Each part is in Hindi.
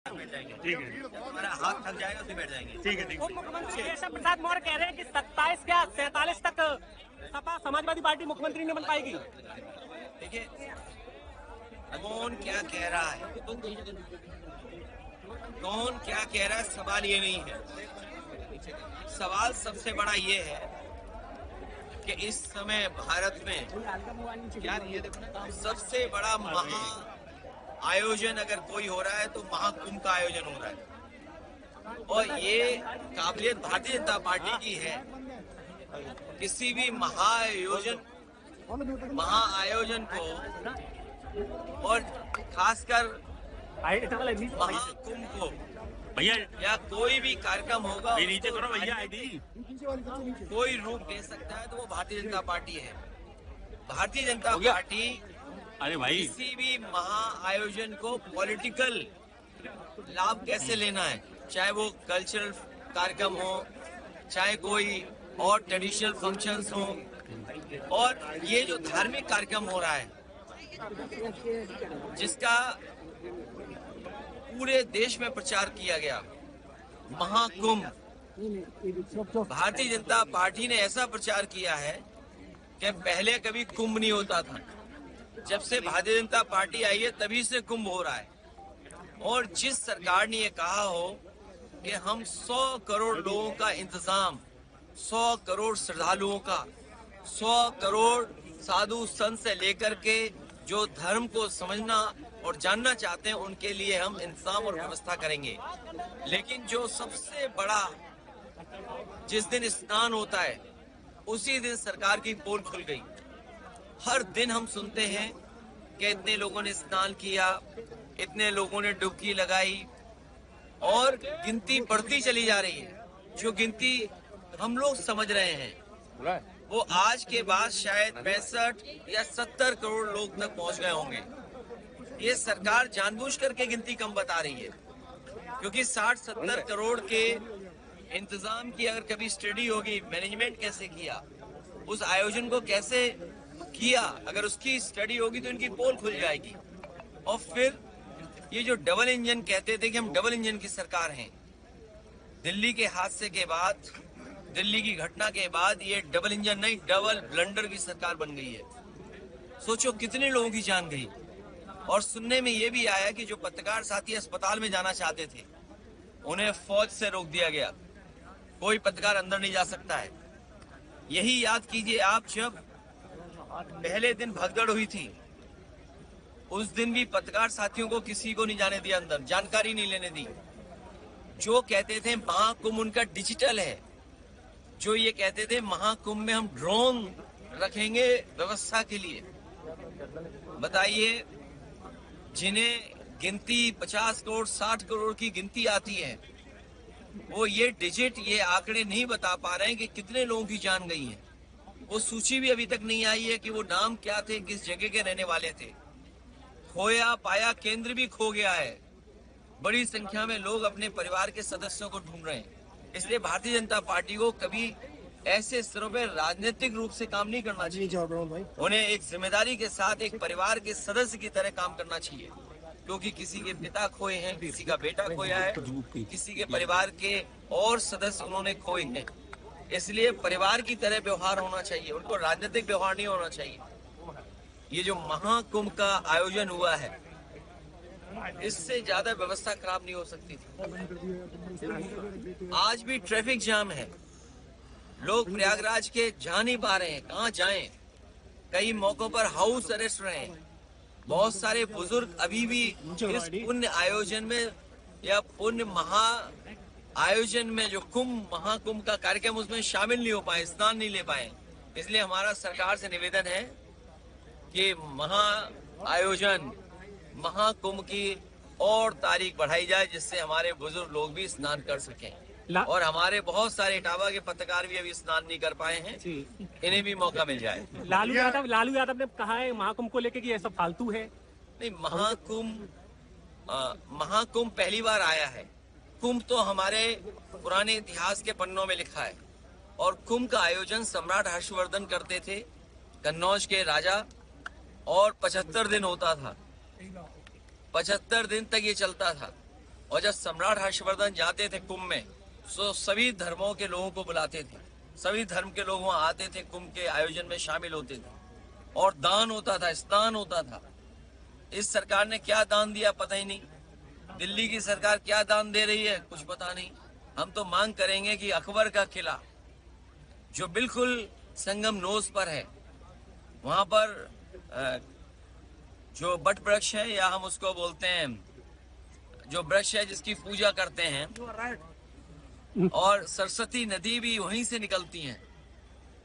बैठ जाएंगे। ठीक है, हमारा हाथ थक जाएगा तो बैठ जाएंगे। ठीक है, ठीक उप मुख्यमंत्री केशव प्रसाद मौर्य कह रहे हैं कि 27 क्या 47 तक सपा समाजवादी पार्टी मुख्यमंत्री नहीं बन पाएगी। देखिए कौन क्या कह रहा है, कौन क्या कह रहा है, सवाल ये नहीं है। सवाल सबसे बड़ा ये है कि इस समय भारत में यार ये देखो ना, सबसे बड़ा महा आयोजन अगर कोई हो रहा है तो महाकुंभ का आयोजन हो रहा है, और ये काबिलियत भारतीय जनता पार्टी की है। किसी भी महाआयोजन को, और खासकर महाकुंभ को भैया या कोई भी कार्यक्रम होगा ये नीचे करो भैया, आईडी कोई रूप दे सकता है तो वो भारतीय जनता पार्टी है। भारतीय जनता पार्टी अरे भाई किसी भी महाआयोजन को पॉलिटिकल लाभ कैसे लेना है, चाहे वो कल्चरल कार्यक्रम हो, चाहे कोई और ट्रेडिशनल फंक्शंस हो, और ये जो धार्मिक कार्यक्रम हो रहा है जिसका पूरे देश में प्रचार किया गया, महाकुंभ, भारतीय जनता पार्टी ने ऐसा प्रचार किया है कि पहले कभी कुंभ नहीं होता था। जब से भारतीय जनता पार्टी आई है तभी से कुंभ हो रहा है। और जिस सरकार ने ये कहा हो कि हम 100 करोड़ लोगों का इंतजाम, 100 करोड़ श्रद्धालुओं का, 100 करोड़ साधु संत से लेकर के जो धर्म को समझना और जानना चाहते हैं उनके लिए हम इंतजाम और व्यवस्था करेंगे। लेकिन जो सबसे बड़ा, जिस दिन स्नान होता है उसी दिन सरकार की पोल खुल गई। हर दिन हम सुनते हैं कि इतने लोगों ने स्नान किया, इतने लोगों ने डुबकी लगाई, और गिनती बढ़ती चली जा रही है। जो गिनती हम लोग समझ रहे हैं वो आज के बाद शायद 65 या 70 करोड़ लोग तक पहुंच गए होंगे। ये सरकार जानबूझ करके गिनती कम बता रही है, क्योंकि 60-70 करोड़ के इंतजाम की अगर कभी स्टडी होगी, मैनेजमेंट कैसे किया, उस आयोजन को कैसे किया, अगर उसकी स्टडी होगी तो इनकी पोल खुल जाएगी। और फिर ये जो डबल इंजन कहते थे कि हम डबल इंजन की सरकार हैं, दिल्ली के हादसे के बाद, दिल्ली की घटना के बाद ये डबल इंजन नहीं, डबल ब्लंडर की सरकार बन गई है। सोचो कितने लोगों की जान गई। और सुनने में ये भी आया कि जो पत्रकार साथी अस्पताल में जाना चाहते थे उन्हें फौज से रोक दिया गया, कोई पत्रकार अंदर नहीं जा सकता है। यही याद कीजिए आप, जब पहले दिन भगदड़ हुई थी उस दिन भी पत्रकार साथियों को किसी को नहीं जाने दिया अंदर, जानकारी नहीं लेने दी। जो कहते थे महाकुंभ उनका डिजिटल है, जो ये कहते थे महाकुंभ में हम ड्रोन रखेंगे व्यवस्था के लिए, बताइए जिन्हें गिनती 50 करोड़ 60 करोड़ की गिनती आती है वो ये डिजिट, ये आंकड़े नहीं बता पा रहे हैं कि कितने लोगों की जान गई है। वो सूची भी अभी तक नहीं आई है कि वो नाम क्या थे, किस जगह के रहने वाले थे। खोया पाया केंद्र भी खो गया है। बड़ी संख्या में लोग अपने परिवार के सदस्यों को ढूंढ रहे हैं। इसलिए भारतीय जनता पार्टी को कभी ऐसे स्तरों पर राजनीतिक रूप से काम नहीं करना चाहिए। उन्हें एक जिम्मेदारी के साथ एक परिवार के सदस्य की तरह काम करना चाहिए, क्योंकि किसी के पिता खोए हैं, किसी का बेटा खोया है, किसी के परिवार के और सदस्य उन्होंने खोए हैं। इसलिए परिवार की तरह व्यवहार होना चाहिए, उनको राजनीतिक व्यवहार नहीं होना चाहिए। ये जो महाकुंभ का आयोजन हुआ है इससे ज्यादा व्यवस्था खराब नहीं हो सकती थी। आज भी ट्रैफिक जाम है, लोग प्रयागराज के जा नहीं पा रहे हैं, कहाँ जाएं। कई मौकों पर हाउस अरेस्ट रहे हैं। बहुत सारे बुजुर्ग अभी भी इस पुण्य आयोजन में या पुण्य महा आयोजन में जो महाकुंभ का कार्यक्रम उसमें शामिल नहीं हो पाए, स्नान नहीं ले पाए। इसलिए हमारा सरकार से निवेदन है कि आयोजन महाकुंभ की और तारीख बढ़ाई जाए, जिससे हमारे बुजुर्ग लोग भी स्नान कर सकें। और हमारे बहुत सारे इटावा के पत्रकार भी अभी स्नान नहीं कर पाए हैं, इन्हें भी मौका मिल जाए। लालू यादव ने कहा है महाकुंभ को लेकर कि ये सब फालतू है। नहीं, महाकुंभ पहली बार आया है। कुंभ तो हमारे पुराने इतिहास के पन्नों में लिखा है, और कुंभ का आयोजन सम्राट हर्षवर्धन करते थे, कन्नौज के राजा, और 75 दिन होता था। 75 दिन तक ये चलता था। और जब सम्राट हर्षवर्धन जाते थे कुंभ में तो सभी धर्मों के लोगों को बुलाते थे, सभी धर्म के लोग वहां आते थे, कुंभ के आयोजन में शामिल होते थे और दान होता था, स्नान होता था। इस सरकार ने क्या दान दिया पता ही नहीं। दिल्ली की सरकार क्या दान दे रही है कुछ पता नहीं। हम तो मांग करेंगे कि अकबर का किला जो बिल्कुल संगम नोज पर है, वहां पर जो बट वृक्ष है या हम उसको बोलते हैं जो वृक्ष है जिसकी पूजा करते हैं, और सरस्वती नदी भी वहीं से निकलती है,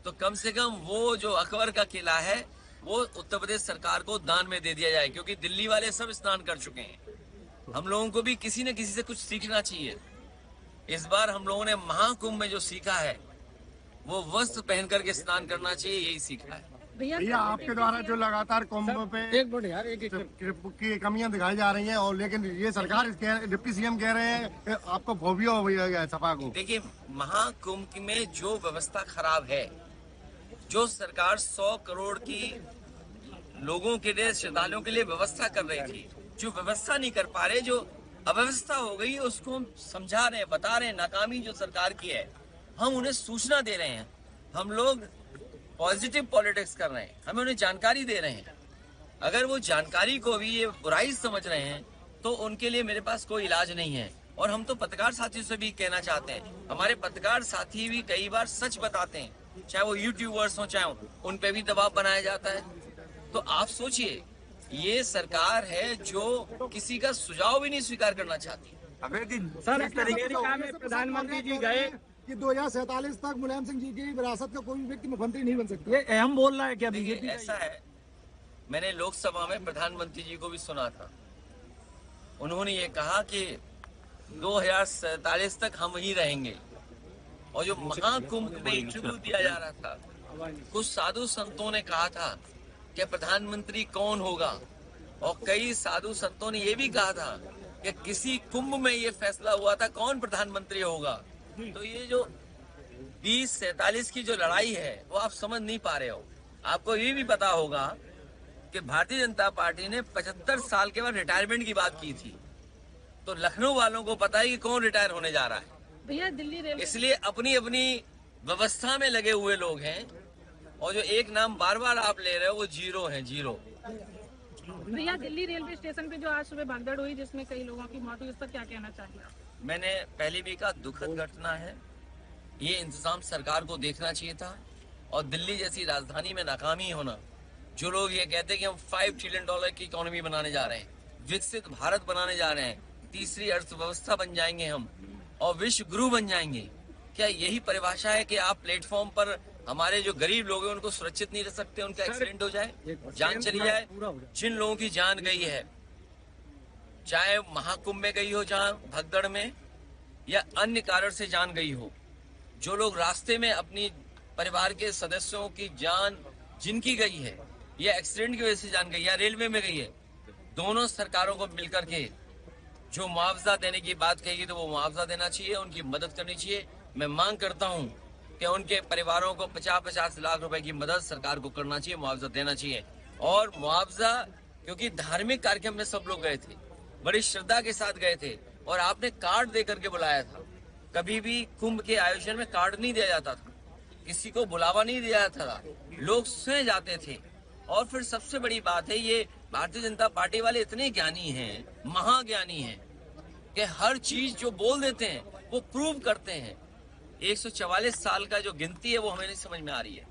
तो कम से कम वो जो अकबर का किला है वो उत्तर प्रदेश सरकार को दान में दे दिया जाए, क्योंकि दिल्ली वाले सब स्नान कर चुके हैं। हम लोगों को भी किसी न किसी से कुछ सीखना चाहिए। इस बार हम लोगों ने महाकुंभ में जो सीखा है वो वस्त्र पहन करके स्नान करना चाहिए, यही सीखा है। भैया आपके द्वारा जो लगातार कुंभ पे की कमियां दिखाई जा रही हैं, और लेकिन ये सरकार डिप्टी सीएम कह रहे हैं कि आपको फोबिया हो गया है सपा को। देखिए, महाकुंभ में जो व्यवस्था खराब है, जो सरकार 100 करोड़ की लोगों के लिए, श्रद्धालुओं के लिए व्यवस्था कर रही थी, जो व्यवस्था नहीं कर पा रहे, जो अव्यवस्था हो गई, उसको हम समझा रहे हैं, बता रहे हैं। नाकामी जो सरकार की है, हम उन्हें सूचना दे रहे हैं। हम लोग पॉजिटिव पॉलिटिक्स कर रहे हैं, हमें उन्हें जानकारी दे रहे हैं। अगर वो जानकारी को भी ये बुराई समझ रहे हैं तो उनके लिए मेरे पास कोई इलाज नहीं है। और हम तो पत्रकार साथियों से भी कहना चाहते हैं, हमारे पत्रकार साथी भी कई बार सच बताते हैं, चाहे वो यूट्यूबर्स हो, चाहे उन पे भी दबाव बनाया जाता है। तो आप सोचिए, ये सरकार है जो किसी का सुझाव भी नहीं स्वीकार करना चाहती। सर, अमेरिका में प्रधानमंत्री जी गए कि 2047 तक मुलायम सिंह जी की विरासत का कोई व्यक्ति मुख्यमंत्री नहीं बन सकता। ये अहम बोल रहा है क्या देखिए, बीजेपी? ऐसा है, मैंने लोकसभा में प्रधानमंत्री जी को भी सुना था। उन्होंने ये कहा कि 2047 तक हम ही रहेंगे। और जो महाकुंभ में इंटरव्यू दिया जा रहा था, कुछ साधु संतों ने कहा था कि प्रधानमंत्री कौन होगा, और कई साधु संतों ने ये भी कहा था कि किसी कुंभ में ये फैसला हुआ था कौन प्रधानमंत्री होगा। तो ये जो 2047 की जो लड़ाई है वो आप समझ नहीं पा रहे हो। आपको ये भी पता होगा कि भारतीय जनता पार्टी ने 75 साल के बाद रिटायरमेंट की बात की थी, तो लखनऊ वालों को पता है कि कौन रिटायर होने जा रहा है। भैया दिल्ली रेलवे, इसलिए अपनी अपनी व्यवस्था में लगे हुए लोग हैं, और जो एक नाम बार बार आप ले रहे हो वो जीरो है, जीरो। भैया दिल्ली रेलवे स्टेशन पे जो आज सुबह भगदड़ हुई जिसमें कई लोगों की मौत हुई, उस पर क्या कहना चाहिए? मैंने पहले भी कहा, दुखद घटना है। ये इंतजाम सरकार को देखना चाहिए था। और दिल्ली जैसी राजधानी में नाकामी होना, जो लोग ये कहते हैं कि हम $5 ट्रिलियन की इकोनॉमी बनाने जा रहे हैं, विकसित भारत बनाने जा रहे हैं, तीसरी अर्थव्यवस्था बन जाएंगे हम और विश्व गुरु बन जाएंगे, क्या यही परिभाषा है कि आप प्लेटफॉर्म पर हमारे जो गरीब लोग हैं उनको सुरक्षित नहीं रह सकते, उनका एक्सीडेंट हो जाए, जान चली जाए? जिन लोगों की जान गई है, चाहे महाकुंभ में गई हो, जहां भगदड़ में, या अन्य कारण से जान गई हो, जो लोग रास्ते में अपनी परिवार के सदस्यों की जान जिनकी गई है, या एक्सीडेंट की वजह से जान गई, या रेलवे में गई है, दोनों सरकारों को मिलकर के जो मुआवजा देने की बात कहेगी तो वो मुआवजा देना चाहिए, उनकी मदद करनी चाहिए। मैं मांग करता हूं कि उनके परिवारों को 50-50 लाख रुपए की मदद सरकार को करना चाहिए, मुआवजा देना चाहिए। और मुआवजा, क्योंकि धार्मिक कार्यक्रम में सब लोग गए थे, बड़ी श्रद्धा के साथ गए थे, और आपने कार्ड दे करके बुलाया था। कभी भी कुंभ के आयोजन में कार्ड नहीं दिया जाता था, किसी को बुलावा नहीं दिया जाता था, लोग स्वयं जाते थे। और फिर सबसे बड़ी बात है, ये भारतीय जनता पार्टी वाले इतने ज्ञानी हैं, महाज्ञानी हैं, कि हर चीज जो बोल देते हैं वो प्रूव करते हैं। 144 साल का जो गिनती है वो हमें नहीं समझ में आ रही है।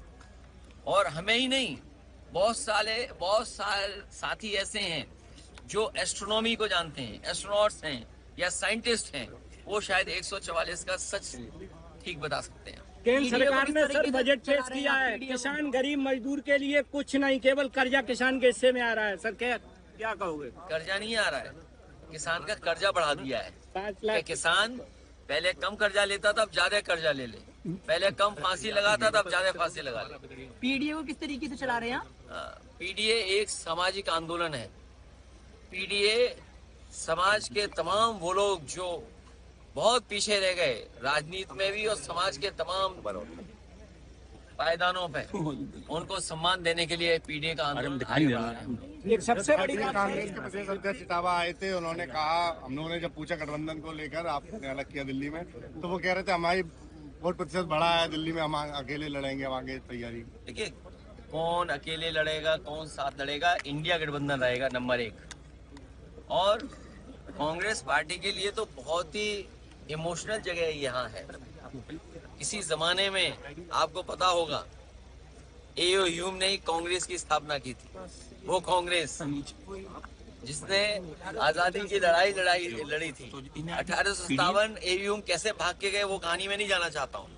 और हमें ही नहीं, बहुत सारे साथी ऐसे हैं जो एस्ट्रोनॉमी को जानते हैं, एस्ट्रोनॉट्स हैं या साइंटिस्ट हैं, वो शायद 144 का सच ठीक बता सकते हैं। केंद्र सरकार ने सर बजट पेश किया है, किसान गरीब मजदूर के लिए कुछ नहीं, केवल कर्जा किसान के हिस्से में आ रहा है। सर क्या कहोगे? कर्जा नहीं आ रहा है, किसान का कर्जा बढ़ा दिया है। 5 लाख किसान पहले कम कर्जा लेता था, अब ज्यादा कर्जा ले ले। पहले कम फांसी लगाता था, अब ज्यादा फांसी लगा ले। पीडीए को किस तरीके से चला रहे हैं? पीडीए एक सामाजिक आंदोलन है। पीडीए समाज के तमाम वो लोग जो बहुत पीछे रह गए, राजनीति में भी और समाज के तमाम पायदानों पे उनको सम्मान देने के लिए पीडीए का आंदोलन दिखाई दे रहा है। एक सबसे बड़ी बात कांग्रेस के प्रदेश अध्यक्ष इटावा आए थे, उन्होंने कहा, हम लोगों ने जब पूछा गठबंधन को लेकर आपने अलग किया दिल्ली में, तो वो कह रहे थे हमारी वोट प्रतिशत बढ़ा है दिल्ली में, हम अकेले लड़ेंगे, हम आगे तैयारी। देखिए, कौन अकेले लड़ेगा कौन साथ लड़ेगा, इंडिया गठबंधन रहेगा नंबर 1। और कांग्रेस पार्टी के लिए तो बहुत ही इमोशनल जगह यहाँ है। किसी जमाने में आपको पता होगा एओ ह्यूम ने ही कांग्रेस की स्थापना की थी। वो कांग्रेस जिसने आजादी की लड़ी थी 1857। एओ ह्यूम कैसे भाग के गए वो कहानी में नहीं जाना चाहता हूँ।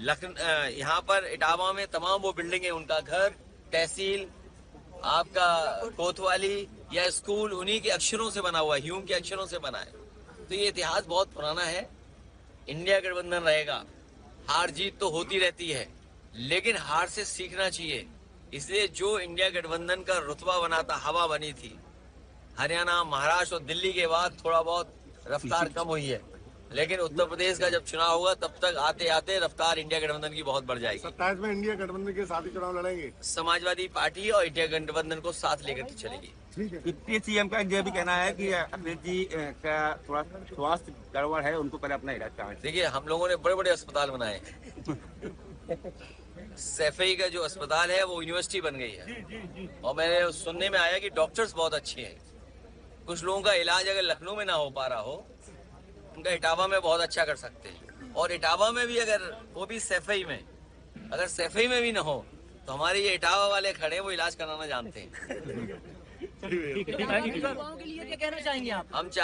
यहाँ पर इटावा में तमाम वो बिल्डिंगें, उनका घर, तहसील, आपका कोतवाली या स्कूल उन्हीं के अक्षरों से बना हुआ है, ह्यूम के अक्षरों से बना है। तो ये इतिहास बहुत पुराना है। इंडिया गठबंधन रहेगा। हार जीत तो होती रहती है, लेकिन हार से सीखना चाहिए। इसलिए जो इंडिया गठबंधन का रुतबा बना था, हवा बनी थी, हरियाणा, महाराष्ट्र और दिल्ली के बाद थोड़ा बहुत रफ्तार कम हुई है, लेकिन उत्तर प्रदेश का जब चुनाव होगा तब तक आते आते रफ्तार इंडिया गठबंधन की बहुत बढ़ जाएगी। 27 में इंडिया गठबंधन के साथ ही चुनाव लड़ेंगे। समाजवादी पार्टी और इंडिया गठबंधन को साथ लेकर के चलेगी। डिप्टी सीएम का यह भी कहना है कि अखिलेश जी का थोड़ा स्वास्थ्य गड़बड़ है, उनको पहले अपना इलाज कराएं। देखिए, हम लोगों ने बड़े बड़े अस्पताल बनाए। सैफई का जो अस्पताल है वो यूनिवर्सिटी बन गई है, और मेरे सुनने में आया कि डॉक्टर्स बहुत अच्छे हैं। कुछ लोगों का इलाज अगर लखनऊ में ना हो पा रहा हो, उनका इटावा में बहुत अच्छा कर सकते हैं। और इटावा में भी अगर वो भी सैफई में, अगर सैफई में भी ना हो तो हमारे ये इटावा वाले खड़े हैं, वो इलाज कराना जानते हैं। युवाओं के लिए क्या कहना चाहेंगे आप? हम